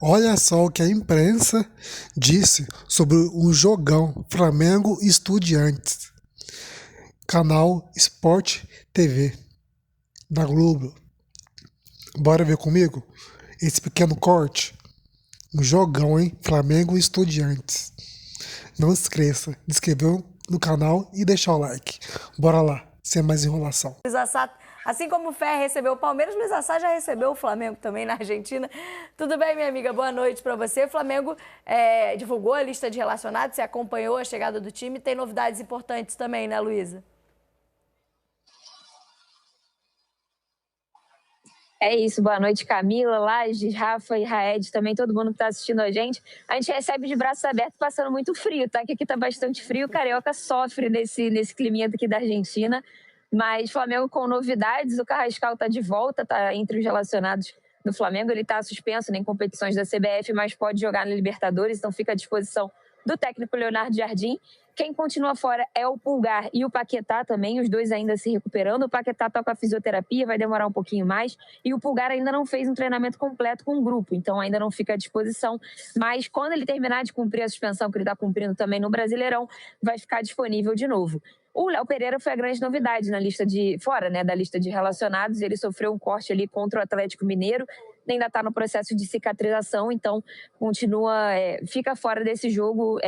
Olha só o que a imprensa disse sobre um jogão Flamengo e Estudiantes. Canal Sport TV da Globo. Bora ver comigo esse pequeno corte? Um jogão, hein? Flamengo e Estudiantes. Não esqueça de inscrever no canal e deixar o like. Bora lá, sem mais enrolação. Luiz Sá, assim como o Fer recebeu o Palmeiras, Luiz Sá já recebeu o Flamengo também na Argentina. Tudo bem, minha amiga? Boa noite para você. O Flamengo divulgou a lista de relacionados, você acompanhou a chegada do time. Tem novidades importantes também, né, Luísa? É isso, boa noite, Camila, Lages, Rafa e Raed, também todo mundo que está assistindo a gente. A gente recebe de braços abertos, passando muito frio, tá? Que aqui tá bastante frio, o Carioca sofre nesse clima aqui da Argentina. Mas Flamengo com novidades, o Carrascal tá de volta, tá entre os relacionados do Flamengo. Ele tá suspenso em competições da CBF, mas pode jogar na Libertadores, então fica à disposição do técnico Leonardo Jardim. Quem continua fora é o Pulgar e o Paquetá também, os dois ainda se recuperando. O Paquetá tá com a fisioterapia, vai demorar um pouquinho mais. E o Pulgar ainda não fez um treinamento completo com o grupo, então ainda não fica à disposição. Mas quando ele terminar de cumprir a suspensão que ele está cumprindo também no Brasileirão, vai ficar disponível de novo. O Léo Pereira foi a grande novidade na lista da lista de relacionados. Ele sofreu um corte ali contra o Atlético Mineiro, ainda está no processo de cicatrização, então fica fora desse jogo.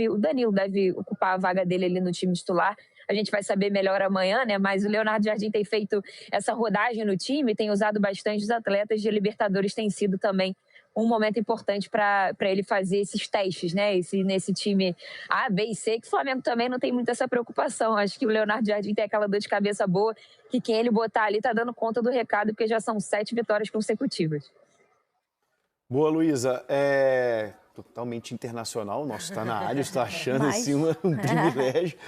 O Danilo deve ocupar a vaga dele ali no time titular. A gente vai saber melhor amanhã, né? Mas o Leonardo Jardim tem feito essa rodagem no time, tem usado bastante os atletas de Libertadores, tem sido também um momento importante para ele fazer esses testes, né? Nesse time A, B e C, que o Flamengo também não tem muito essa preocupação. Acho que o Leonardo Jardim tem aquela dor de cabeça boa, que quem ele botar ali tá dando conta do recado, porque já são 7 vitórias consecutivas. Boa, Luísa. Totalmente internacional, o nosso está na área, estou achando assim um privilégio.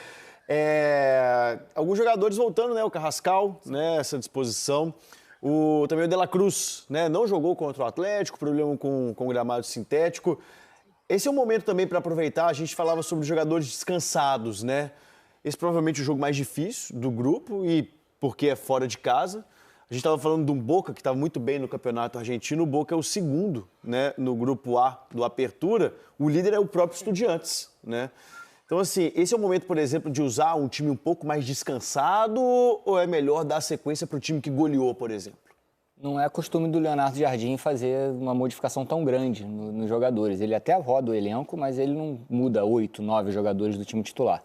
Alguns jogadores voltando, né? O Carrascal, né? Essa disposição. Também o De La Cruz, né? Não jogou contra o Atlético, problema com o gramado sintético. Esse é um momento também para aproveitar. A gente falava sobre jogadores descansados, né? Esse provavelmente é o jogo mais difícil do grupo, e porque é fora de casa. A gente estava falando de um Boca que estava muito bem no campeonato argentino. O Boca é o segundo, né? No grupo A do Apertura. O líder é o próprio Estudiantes, né? Então, assim, esse é o momento, por exemplo, de usar um time um pouco mais descansado, ou é melhor dar sequência para o time que goleou, por exemplo? Não é costume do Leonardo Jardim fazer uma modificação tão grande nos jogadores. Ele até roda o elenco, mas ele não muda 8, 9 jogadores do time titular.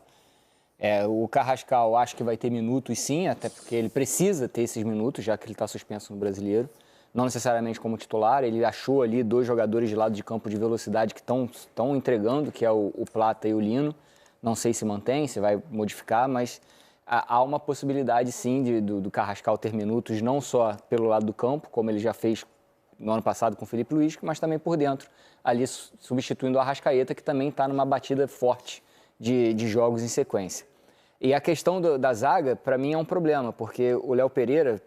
O Carrascal acho que vai ter minutos sim, até porque ele precisa ter esses minutos, já que ele está suspenso no Brasileiro. Não necessariamente como titular, ele achou ali 2 jogadores de lado de campo de velocidade que estão entregando, que é o Plata e o Lino. Não sei se mantém, se vai modificar, mas há uma possibilidade sim do Carrascal ter minutos, não só pelo lado do campo, como ele já fez no ano passado com o Felipe Luiz, mas também por dentro, ali substituindo o Arrascaeta, que também está numa batida forte de jogos em sequência. E a questão da zaga, para mim, é um problema, porque o Léo Pereira,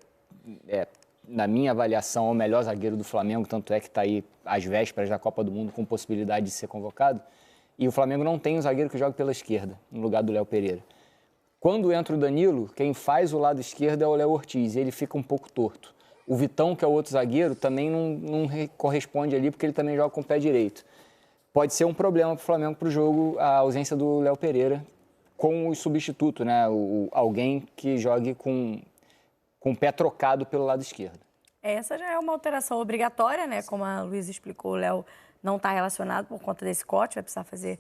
na minha avaliação, é o melhor zagueiro do Flamengo, tanto é que está aí às vésperas da Copa do Mundo com possibilidade de ser convocado. E o Flamengo não tem um zagueiro que joga pela esquerda, no lugar do Léo Pereira. Quando entra o Danilo, quem faz o lado esquerdo é o Léo Ortiz, e ele fica um pouco torto. O Vitão, que é o outro zagueiro, também não corresponde ali, porque ele também joga com o pé direito. Pode ser um problema para o Flamengo para o jogo, a ausência do Léo Pereira com o substituto, né? Alguém que jogue com o pé trocado pelo lado esquerdo. Essa já é uma alteração obrigatória, né? Como a Luísa explicou, o Léo não está relacionado por conta desse corte, vai precisar fazer,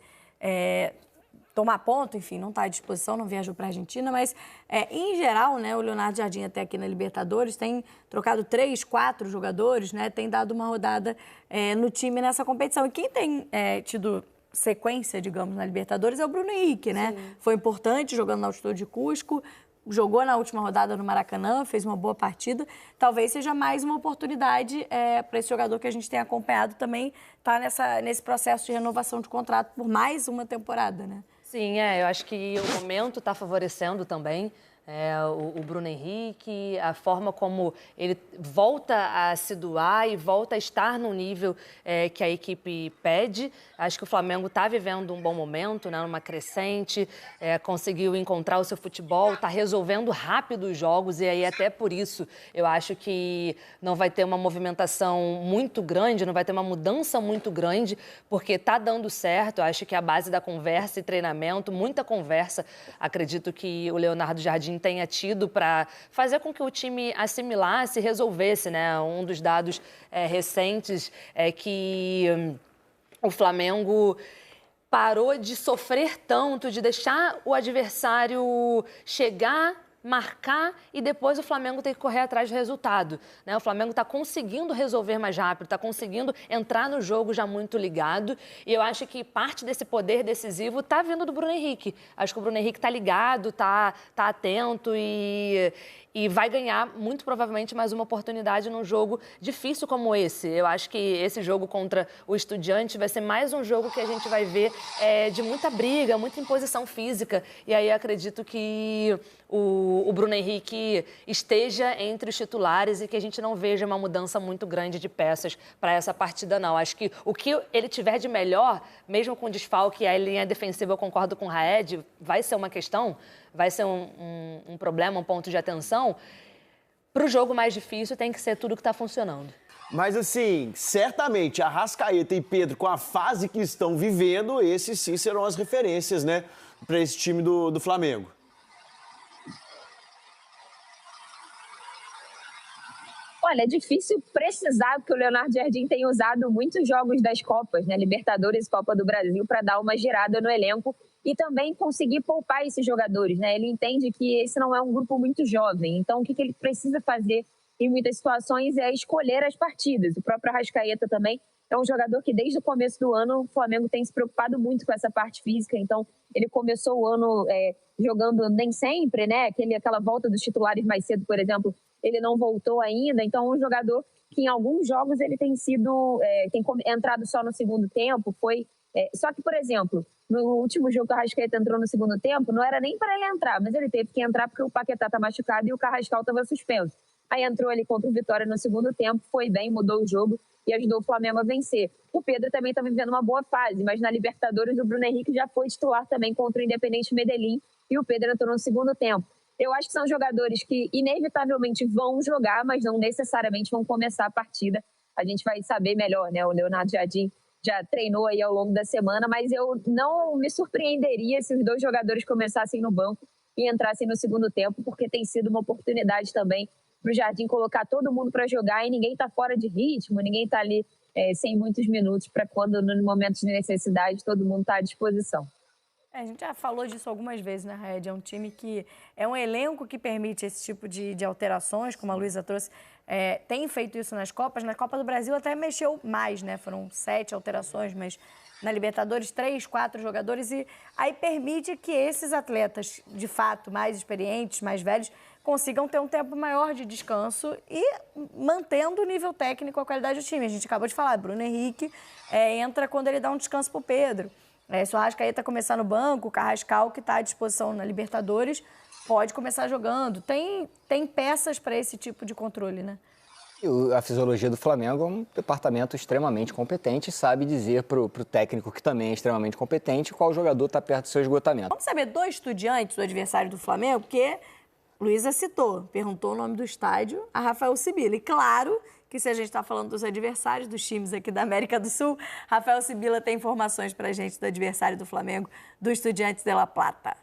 tomar ponto, enfim, não está à disposição, não viajou para a Argentina, mas, em geral, né, o Leonardo Jardim até aqui na Libertadores tem trocado 3, 4 jogadores, né, tem dado uma rodada no time nessa competição. E quem tem tido sequência, digamos, na Libertadores é o Bruno Henrique, né? Sim. Foi importante jogando na Altitude de Cusco, jogou na última rodada no Maracanã, fez uma boa partida. Talvez seja mais uma oportunidade para esse jogador que a gente tem acompanhado também estar nesse processo de renovação de contrato por mais uma temporada, né? Sim, eu acho que o momento está favorecendo também. O Bruno Henrique, a forma como ele volta a se doar e volta a estar no nível que a equipe pede. Acho que o Flamengo está vivendo um bom momento, né, uma crescente, conseguiu encontrar o seu futebol, está resolvendo rápido os jogos e aí até por isso eu acho que não vai ter uma movimentação muito grande, não vai ter uma mudança muito grande, porque está dando certo. Eu acho que a base da conversa e treinamento, muita conversa, acredito que o Leonardo Jardim tenha tido para fazer com que o time assimilasse e resolvesse, né? Um dos dados recentes é que o Flamengo parou de sofrer tanto, de deixar o adversário chegar, marcar e depois o Flamengo tem que correr atrás do resultado, né? O Flamengo está conseguindo resolver mais rápido, está conseguindo entrar no jogo já muito ligado e eu acho que parte desse poder decisivo está vindo do Bruno Henrique. Acho que o Bruno Henrique está ligado, está atento e vai ganhar, muito provavelmente, mais uma oportunidade num jogo difícil como esse. Eu acho que esse jogo contra o Estudiantes vai ser mais um jogo que a gente vai ver de muita briga, muita imposição física. E aí acredito que o Bruno Henrique esteja entre os titulares e que a gente não veja uma mudança muito grande de peças para essa partida, não. Acho que o que ele tiver de melhor, mesmo com desfalque e a linha defensiva, eu concordo com o Raed, vai ser uma questão, vai ser um problema, um ponto de atenção. Para o jogo mais difícil, tem que ser tudo que está funcionando. Mas, assim, certamente, Arrascaeta e Pedro, com a fase que estão vivendo, esses sim serão as referências, né, para esse time do Flamengo. Olha, é difícil precisar, porque o Leonardo Jardim tem usado muitos jogos das Copas, né, Libertadores e Copa do Brasil, para dar uma girada no elenco e também conseguir poupar esses jogadores, né? Ele entende que esse não é um grupo muito jovem, então o que ele precisa fazer em muitas situações é escolher as partidas. O próprio Arrascaeta também é um jogador que desde o começo do ano o Flamengo tem se preocupado muito com essa parte física, então ele começou o ano jogando nem sempre, né? Aquela volta dos titulares mais cedo, por exemplo, ele não voltou ainda, então é um jogador que em alguns jogos ele tem sido, tem entrado só no segundo tempo, só que, por exemplo, no último jogo que o Arrascaeta entrou no segundo tempo, não era nem para ele entrar, mas ele teve que entrar porque o Paquetá tá machucado e o Carrascal estava suspenso. Aí entrou ali contra o Vitória no segundo tempo, foi bem, mudou o jogo e ajudou o Flamengo a vencer. O Pedro também está vivendo uma boa fase, mas na Libertadores o Bruno Henrique já foi titular também contra o Independente Medellín e o Pedro entrou no segundo tempo. Eu acho que são jogadores que inevitavelmente vão jogar, mas não necessariamente vão começar a partida. A gente vai saber melhor, né? O Leonardo Jardim já treinou aí ao longo da semana, mas eu não me surpreenderia se os dois jogadores começassem no banco e entrassem no segundo tempo, porque tem sido uma oportunidade também para o Jardim colocar todo mundo para jogar e ninguém está fora de ritmo, ninguém está ali sem muitos minutos para quando, no momento de necessidade, todo mundo está à disposição. A gente já falou disso algumas vezes, né, Raed? É um time que é um elenco que permite esse tipo de alterações, como a Luísa trouxe. Tem feito isso nas Copas. Na Copa do Brasil até mexeu mais, né? Foram 7 alterações, mas na Libertadores 3, 4 jogadores. E aí permite que esses atletas, de fato, mais experientes, mais velhos, consigam ter um tempo maior de descanso e mantendo o nível técnico, a qualidade do time. A gente acabou de falar, Bruno Henrique entra quando ele dá um descanso para o Pedro. Se o Arrascaeta começar no banco, o Carrascal, que está à disposição na Libertadores, pode começar jogando. Tem peças para esse tipo de controle, né? E a fisiologia do Flamengo é um departamento extremamente competente e sabe dizer para o técnico, que também é extremamente competente, qual jogador está perto do seu esgotamento. Vamos saber do Estudiantes, o adversário do Flamengo, porque Luísa citou, perguntou o nome do estádio, a Rafael Sibila. E claro que se a gente está falando dos adversários dos times aqui da América do Sul, Rafael Sibila tem informações para a gente do adversário do Flamengo, do Estudiantes de La Plata.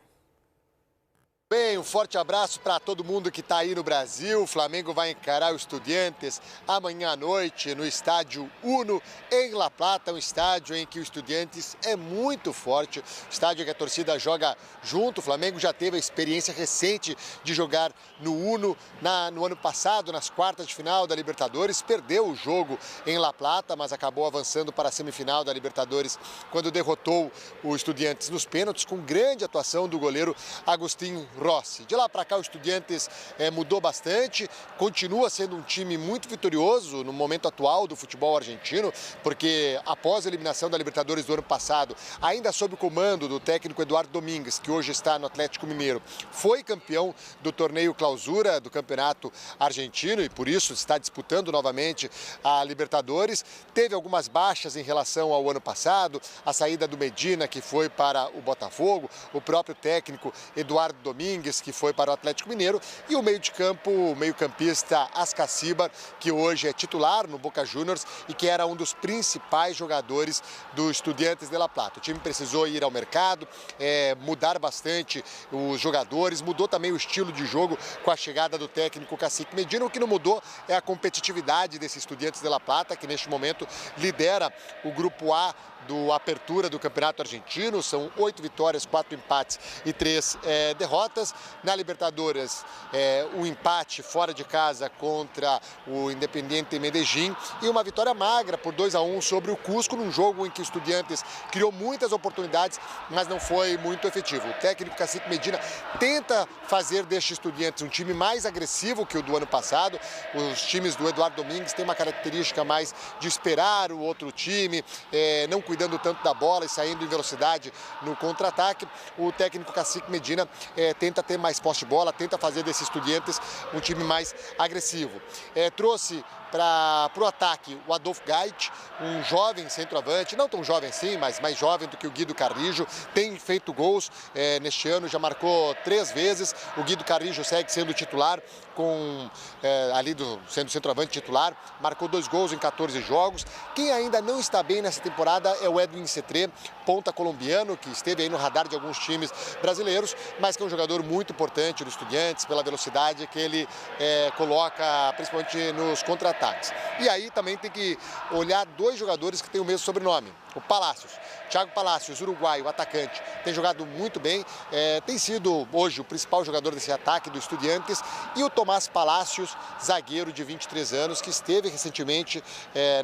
Bem, um forte abraço para todo mundo que está aí no Brasil. O Flamengo vai encarar o Estudiantes amanhã à noite no estádio Uno, em La Plata, um estádio em que o Estudiantes é muito forte, estádio que a torcida joga junto. O Flamengo já teve a experiência recente de jogar no Uno no ano passado, nas quartas de final da Libertadores. Perdeu o jogo em La Plata, mas acabou avançando para a semifinal da Libertadores quando derrotou o Estudiantes nos pênaltis, com grande atuação do goleiro Agustín Rossi. De lá para cá o Estudiantes mudou bastante, continua sendo um time muito vitorioso no momento atual do futebol argentino, porque após a eliminação da Libertadores do ano passado, ainda sob o comando do técnico Eduardo Domingues, que hoje está no Atlético Mineiro, foi campeão do torneio Clausura do Campeonato Argentino e por isso está disputando novamente a Libertadores. Teve algumas baixas em relação ao ano passado, a saída do Medina, que foi para o Botafogo, o próprio técnico Eduardo Domingues, que foi para o Atlético Mineiro, e o meio de campo, o meio-campista Ascacibar, que hoje é titular no Boca Juniors e que era um dos principais jogadores do Estudiantes de La Plata. O time precisou ir ao mercado, mudar bastante os jogadores, mudou também o estilo de jogo com a chegada do técnico Cacique Medina. O que não mudou é a competitividade desse Estudiantes de La Plata, que neste momento lidera o grupo A do Apertura do Campeonato Argentino. São 8 vitórias, 4 empates e 3 derrotas. Na Libertadores, um empate fora de casa contra o Independiente Medellín e uma vitória magra por 2-1 sobre o Cusco, num jogo em que o Estudiantes criou muitas oportunidades, mas não foi muito efetivo. O técnico Cacique Medina tenta fazer deste Estudiantes um time mais agressivo que o do ano passado. Os times do Eduardo Domingues têm uma característica mais de esperar o outro time, não cuidando tanto da bola e saindo em velocidade no contra-ataque. O técnico Cacique Medina tenta ter mais posse de bola, tenta fazer desses Estudiantes um time mais agressivo. Trouxe para o ataque o Adolfo Gait, um jovem centroavante, não tão jovem assim, mas mais jovem do que o Guido Carrijo, tem feito gols neste ano, já marcou 3 vezes. O Guido Carrijo segue sendo titular, sendo centroavante titular, marcou 2 gols em 14 jogos. Quem ainda não está bem nessa temporada é o Edwin Cetré, ponta colombiano, que esteve aí no radar de alguns times brasileiros, mas que é um jogador muito importante do Estudiantes, pela velocidade que ele coloca, principalmente nos contra-ataques. E aí também tem que olhar 2 jogadores que têm o mesmo sobrenome, o Palacios. Thiago Palacios, uruguaio, atacante, tem jogado muito bem, tem sido hoje o principal jogador desse ataque do Estudiantes, e o Tomás Palacios, zagueiro de 23 anos, que esteve recentemente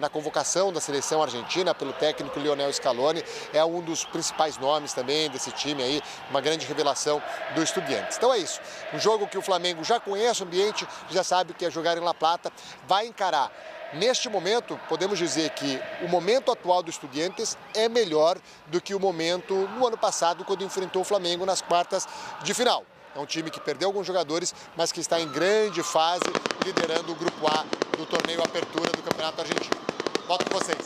na convocação da seleção argentina pelo técnico Lionel Scaloni, é um dos principais nomes também desse time aí, uma grande revelação do Estudiantes. Então é isso, um jogo que o Flamengo já conhece o ambiente, já sabe o que é jogar em La Plata, vai encarar. Neste momento, podemos dizer que o momento atual do Estudiantes é melhor do que o momento no ano passado, quando enfrentou o Flamengo nas quartas de final. É um time que perdeu alguns jogadores, mas que está em grande fase, liderando o Grupo A do torneio Apertura do Campeonato Argentino. Volto com vocês.